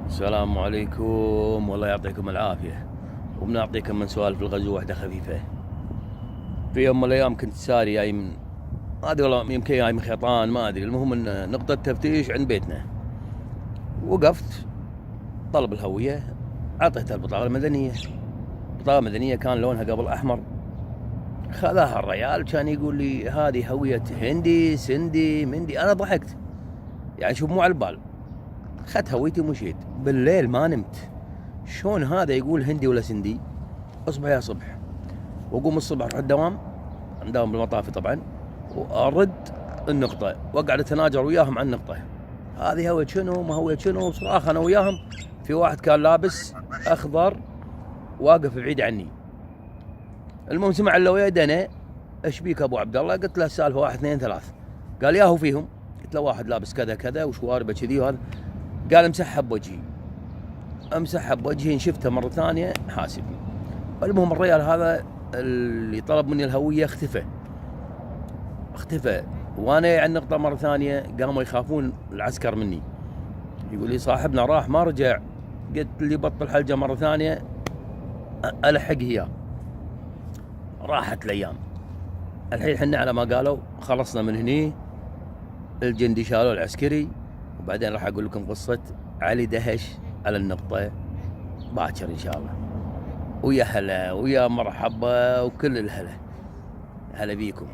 السلام عليكم، والله يعطيكم العافية. وبنعطيكم من سوالف الغزو واحدة خفيفة. في يوم من الأيام كنت ساري جاي من، ما أدري والله، يمكن جاي من خيطان، ما أدري. المهم إن نقطة تفتيش عند بيتنا. وقفت طلب الهوية، أعطيته البطاقة المدنية. البطاقة المدنية كان لونها قبل أحمر. خذاها الريال، كان يقول لي هذه هوية هندي سندي مندي. أنا ضحكت، يعني شوف، مو على البال. خدت هويتي ومشيت. بالليل ما نمت. شلون هذا يقول هندي ولا سندي؟ اصبح يا صبح، واقوم الصبح اروح الدوام، نداوم بالمطافي طبعا، وارد النقطة واقعد اتناجر وياهم عن النقطة. هذه هوية شنو ما هوية شنو، صراخ انا وياهم. في واحد كان لابس اخضر واقف بعيد عني. المهم سمع اللوية دنا، ايش بيك ابو عبد الله؟ قلت له السالفة واحد اثنين ثلاث. قال ياهو فيهم. قلت له واحد لابس كذا كذا وشواربه كذي وهذا. قال امسحها بوجهي. امسحها بوجهي، شفته مرة ثانية حاسبني. المهم الرجال هذا اللي طلب مني الهوية اختفى. وانا على النقطة مرة ثانية قاموا يخافون العسكر مني. يقول لي صاحبنا راح ما رجع. قلت لي بطل حلجة مرة ثانية الحق اياه. راحت الايام. الحين احنا على ما قالوا خلصنا من هني. الجندي شالوا العسكري. وبعدين راح اقول لكم قصة علي دهش على النقطة باكر ان شاء الله. ويا هلا ويا مرحبا وكل الهلا. هلا بيكم.